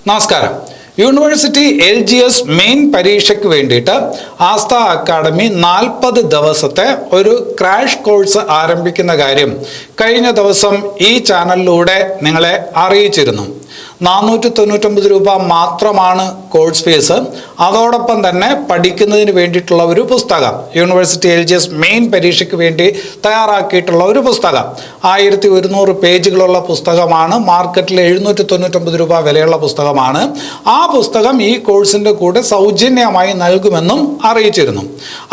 നമസ്കാരം. University LGS main പരീക്ഷയ്ക്ക് വേണ്ടിയിട്ട് ആസ്ഥ അക്കാഡമി 40 ദിവസത്തെ ഒരു ക്രാഷ് കോഴ്സ് ആരംഭിക്കുന്ന കാര്യം കഴിഞ്ഞ ദിവസം ഈ ചാനലിലൂടെ നിങ്ങളെ അറിയിച്ചിരുന്നു. 499 രൂപ മാത്രമാണ് കോഴ്സ് ഫീസ്. അതോടൊപ്പം തന്നെ പഠിക്കുന്നതിന് വേണ്ടിയിട്ടുള്ള ഒരു പുസ്തകം, യൂണിവേഴ്സിറ്റി LGS മെയിൻ പരീക്ഷയ്ക്ക് വേണ്ടി തയ്യാറാക്കിയിട്ടുള്ള ഒരു പുസ്തകം 1100 പേജുകളുള്ള പുസ്തകമാണ്. മാർക്കറ്റിൽ 799 രൂപ വിലയുള്ള പുസ്തകമാണ്. ആ പുസ്തകം ഈ കോഴ്സിൻ്റെ കൂടെ സൗജന്യമായി നൽകുമെന്നും അറിയിച്ചിരുന്നു.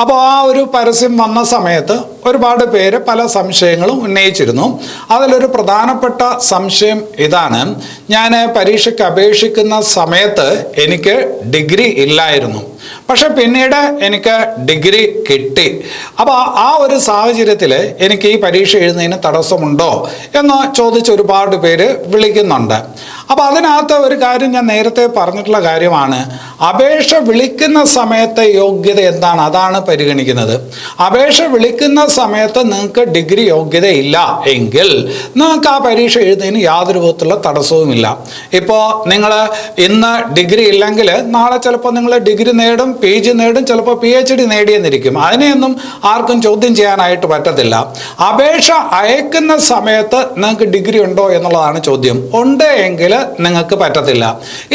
അപ്പോൾ ആ ഒരു പരസ്യം വന്ന സമയത്ത് ഒരുപാട് പേര് പല സംശയങ്ങളും ഉന്നയിച്ചിരുന്നു. അതിലൊരു പ്രധാനപ്പെട്ട സംശയം ഇതാണ്: ഞാൻ പരീക്ഷയ്ക്ക് അപേക്ഷിക്കുന്ന സമയത്ത് എനിക്ക് ഡിഗ്രി ഇല്ലായിരുന്നു, പക്ഷെ പിന്നീട് എനിക്ക് ഡിഗ്രി കിട്ടി. അപ്പോൾ ആ ഒരു സാഹചര്യത്തിൽ എനിക്ക് ഈ പരീക്ഷ എഴുതുന്നതിന് തടസ്സമുണ്ടോ എന്ന് ചോദിച്ച് ഒരുപാട് പേര് വിളിക്കുന്നുണ്ട്. അപ്പോൾ അതിനകത്ത് ഒരു കാര്യം ഞാൻ നേരത്തെ പറഞ്ഞിട്ടുള്ള കാര്യമാണ്, അപേക്ഷ വിളിക്കുന്ന സമയത്തെ യോഗ്യത എന്താണ്, അതാണ് പരിഗണിക്കുന്നത്. അപേക്ഷ വിളിക്കുന്ന സമയത്ത് നിങ്ങൾക്ക് ഡിഗ്രി യോഗ്യത ഇല്ല എങ്കിൽ നിങ്ങൾക്ക് ആ പരീക്ഷ എഴുതുന്നതിന് യാതൊരു വിധത്തിലുള്ള തടസ്സവുമില്ല. ഇപ്പോൾ നിങ്ങൾ ഇന്ന് ഡിഗ്രി ഇല്ലെങ്കിൽ നാളെ ചിലപ്പോൾ നിങ്ങൾ ഡിഗ്രി നേടും, PG നേടും, ചിലപ്പോൾ PhD നേടിയെന്നിരിക്കും. അതിനെയൊന്നും ആർക്കും ചോദ്യം ചെയ്യാനായിട്ട് പറ്റത്തില്ല. അപേക്ഷ അയക്കുന്ന സമയത്ത് നിങ്ങൾക്ക് ഡിഗ്രി ഉണ്ടോ എന്നുള്ളതാണ് ചോദ്യം. ഉണ്ട് എങ്കിൽ നിങ്ങൾക്ക് പറ്റത്തില്ല,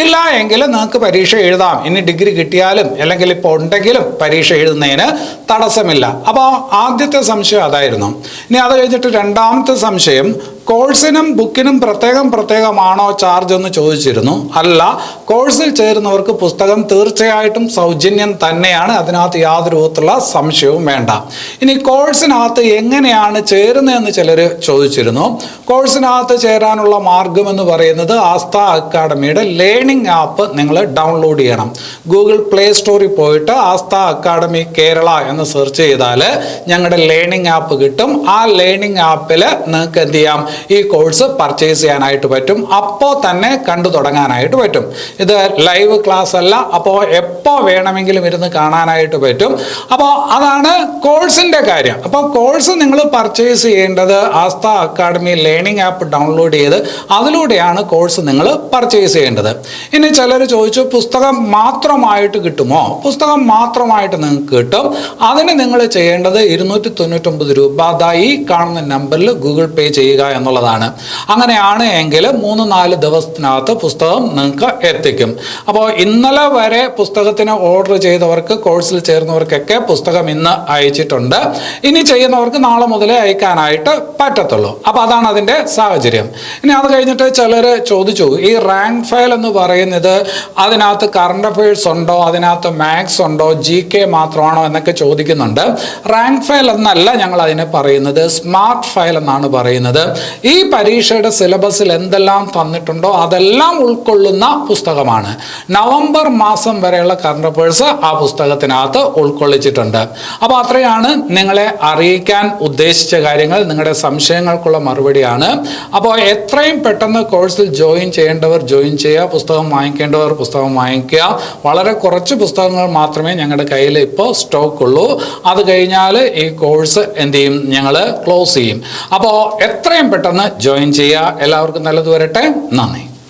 ഇല്ല എങ്കിൽ നിങ്ങൾക്ക് പരീക്ഷ എഴുതാം. ഇനി ഡിഗ്രി കിട്ടിയാലും അല്ലെങ്കിൽ ഇപ്പോൾ ഉണ്ടെങ്കിലും പരീക്ഷ എഴുതുന്നതിന് തടസ്സമില്ല. അപ്പോൾ ആദ്യത്തെ സംശയം അതായിരുന്നു. ഇനി അത് കഴിഞ്ഞിട്ട് രണ്ടാമത്തെ സംശയം, കോഴ്സിനും ബുക്കിനും പ്രത്യേകമാണോ ചാർജ് എന്ന് ചോദിച്ചിരുന്നു. അല്ല, കോഴ്സിൽ ചേരുന്നവർക്ക് പുസ്തകം തീർച്ചയായിട്ടും സൗജന്യം തന്നെയാണ്. അതിനകത്ത് യാതൊരു വിധത്തിലുള്ള സംശയവും വേണ്ട. ഇനി കോഴ്സിനകത്ത് എങ്ങനെയാണ് ചേരുന്നതെന്ന് ചിലർ ചോദിച്ചിരുന്നു. കോഴ്സിനകത്ത് ചേരാനുള്ള മാർഗം എന്ന് പറയുന്നത് ആസ്ഥ അക്കാഡമിയുടെ ലേണിംഗ് ആപ്പ് നിങ്ങൾ ഡൗൺലോഡ് ചെയ്യണം. ഗൂഗിൾ പ്ലേ സ്റ്റോറിൽ പോയിട്ട് ആസ്ഥ അക്കാഡമി കേരള എന്ന് സെർച്ച് ചെയ്താൽ ഞങ്ങളുടെ ലേണിംഗ് ആപ്പ് കിട്ടും. ആ ലേണിംഗ് ആപ്പിൽ നിങ്ങൾക്ക് എന്ത് ചെയ്യാം, ഈ കോഴ്സ് പർച്ചേസ് ചെയ്യാനായിട്ട് പറ്റും. അപ്പോൾ തന്നെ കണ്ടു തുടങ്ങാനായിട്ട് പറ്റും. ഇത് ലൈവ് ക്ലാസ് അല്ല, അപ്പോൾ എപ്പോൾ വേണമെങ്കിലും ഇരുന്ന് കാണാനായിട്ട് പറ്റും. അപ്പോൾ അതാണ് കോഴ്സിൻ്റെ കാര്യം. അപ്പോൾ കോഴ്സ് നിങ്ങൾ പർച്ചേസ് ചെയ്യേണ്ടത് ആസ്ഥ അക്കാഡമി ലേണിംഗ് ആപ്പ് ഡൗൺലോഡ് ചെയ്ത് അതിലൂടെയാണ് കോഴ്സ് നിങ്ങൾ പർച്ചേസ് ചെയ്യേണ്ടത്. ഇനി ചിലർ ചോദിച്ചു, പുസ്തകം മാത്രമായിട്ട് കിട്ടുമോ? പുസ്തകം മാത്രമായിട്ട് നിങ്ങൾക്ക് കിട്ടും. അതിന് നിങ്ങൾ ചെയ്യേണ്ടത് 299 രൂപ ഈ കാണുന്ന നമ്പറിൽ ഗൂഗിൾ പേ ചെയ്യുക എന്നുള്ളതാണ്. അങ്ങനെയാണ് എങ്കിൽ 3-4 ദിവസത്തിനകത്ത് പുസ്തകം നിങ്ങൾക്ക് എത്തിക്കും. അപ്പോൾ ഇന്നലെ വരെ പുസ്തകത്തിന് ഓർഡർ ചെയ്തവർക്ക്, കോഴ്സിൽ ചേർന്നവർക്കൊക്കെ പുസ്തകം ഇന്ന് അയച്ചിട്ടുണ്ട്. ഇനി ചെയ്യുന്നവർക്ക് നാളെ മുതലേ അയക്കാനായിട്ട് പറ്റത്തുള്ളൂ. അപ്പോൾ അതാണ് അതിൻ്റെ സാഹചര്യം. ഇനി അത് കഴിഞ്ഞിട്ട് ചിലർ ചോദിച്ചു, ഈ റാങ്ക് ഫയൽ എന്ന് പറയുന്നത് അതിനകത്ത് കറണ്ട് അഫയേഴ്സ് ഉണ്ടോ, അതിനകത്ത് മാത്സ് ഉണ്ടോ, GK മാത്രമാണോ എന്നൊക്കെ ചോദിക്കുന്നുണ്ട്. റാങ്ക് ഫയൽ എന്നല്ല ഞങ്ങൾ അതിനെ പറയുന്നത്, സ്മാർട്ട് ഫയൽ എന്നാണ് പറയുന്നത്. ഈ പരീക്ഷയുടെ സിലബസിൽ എന്തെല്ലാം തന്നിട്ടുണ്ടോ അതെല്ലാം ഉൾക്കൊള്ളുന്ന പുസ്തകമാണ്. നവംബർ മാസം വരെയുള്ള കറണ്ട് അഫയേഴ്സ് ആ പുസ്തകത്തിനകത്ത് ഉൾക്കൊള്ളിച്ചിട്ടുണ്ട്. അപ്പോൾ അത്രയാണ് നിങ്ങളെ അറിയിക്കാൻ ഉദ്ദേശിച്ച കാര്യങ്ങൾ. നിങ്ങളുടെ സംശയങ്ങൾക്കുള്ള മറുപടിയാണ്. അപ്പോൾ എത്രയും പെട്ടെന്ന് കോഴ്സിൽ ജോയിൻ ചെയ്യേണ്ടവർ ജോയിൻ ചെയ്യുക, പുസ്തകം വാങ്ങിക്കേണ്ടവർ പുസ്തകം വാങ്ങിക്കുക. വളരെ കുറച്ച് പുസ്തകങ്ങൾ മാത്രമേ ഞങ്ങളുടെ കയ്യിൽ ഇപ്പോൾ സ്റ്റോക്ക് ഉള്ളൂ. അത് കഴിഞ്ഞാൽ ഈ കോഴ്സ് എന്ത് ചെയ്യും, ഞങ്ങൾ ക്ലോസ് ചെയ്യും. അപ്പോൾ എത്രയും പെട്ടെന്ന് ജോയിൻ ചെയ്യുക. എല്ലാവർക്കും നല്ലത് വരട്ടെ. നന്ദി.